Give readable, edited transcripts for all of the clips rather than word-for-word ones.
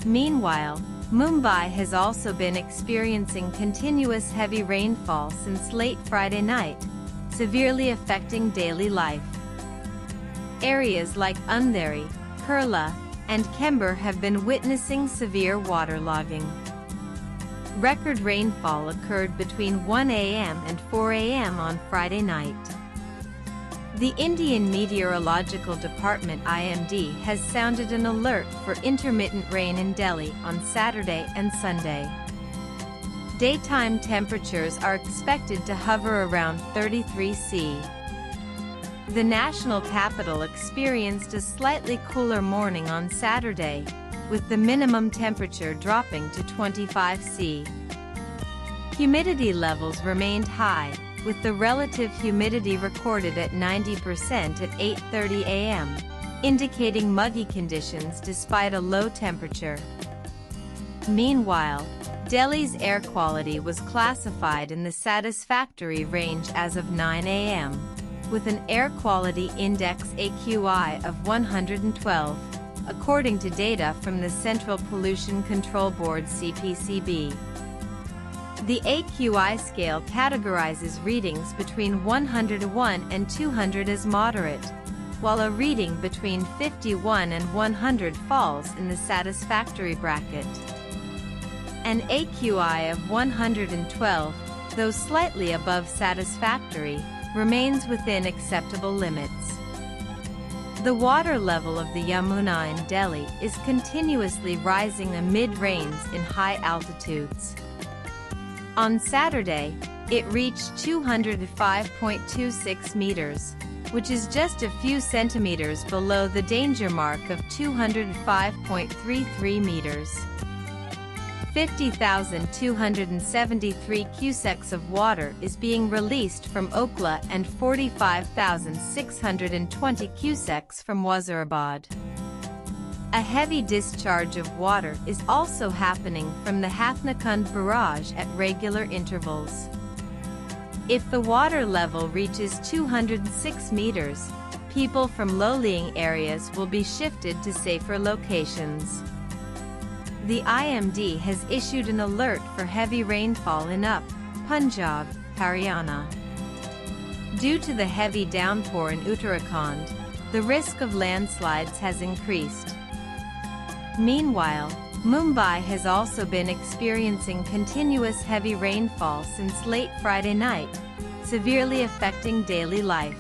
Meanwhile, Mumbai has also been experiencing continuous heavy rainfall since late Friday night, severely affecting daily life. Areas like Andheri, Kerala, and Kember have been witnessing severe waterlogging. Record rainfall occurred between 1 a.m. and 4 a.m. on Friday night. The Indian Meteorological Department IMD has sounded an alert for intermittent rain in Delhi on Saturday and Sunday. Daytime temperatures are expected to hover around 33 C. The national capital experienced a slightly cooler morning on Saturday, with the minimum temperature dropping to 25 C. Humidity levels remained high, with the relative humidity recorded at 90% at 8:30 a.m., indicating muggy conditions despite a low temperature. Meanwhile, Delhi's air quality was classified in the satisfactory range as of 9 a.m., with an air quality index AQI of 112, according to data from the Central Pollution Control Board (CPCB). The AQI scale categorizes readings between 101 and 200 as moderate, while a reading between 51 and 100 falls in the satisfactory bracket. An AQI of 112, though slightly above satisfactory, remains within acceptable limits. The water level of the Yamuna in Delhi is continuously rising amid rains in high altitudes. On Saturday, it reached 205.26 meters, which is just a few centimeters below the danger mark of 205.33 meters. 50,273 cusecs of water is being released from Okla and 45,620 cusecs from Wazirabad. A heavy discharge of water is also happening from the Hathnakund barrage at regular intervals. If the water level reaches 206 meters, people from low-lying areas will be shifted to safer locations. The IMD has issued an alert for heavy rainfall in Punjab, Haryana. Due to the heavy downpour in Uttarakhand, the risk of landslides has increased. Meanwhile, Mumbai has also been experiencing continuous heavy rainfall since late Friday night, severely affecting daily life.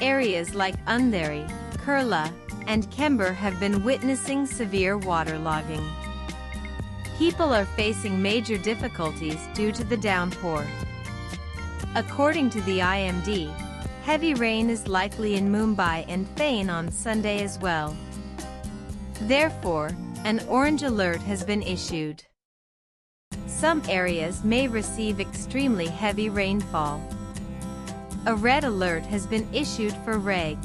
Areas like Andheri, Kerala, and Kember have been witnessing severe waterlogging. People are facing major difficulties due to the downpour. According to the IMD, heavy rain is likely in Mumbai and Thane on Sunday as well. Therefore, an orange alert has been issued. Some areas may receive extremely heavy rainfall. A red alert has been issued for Reg.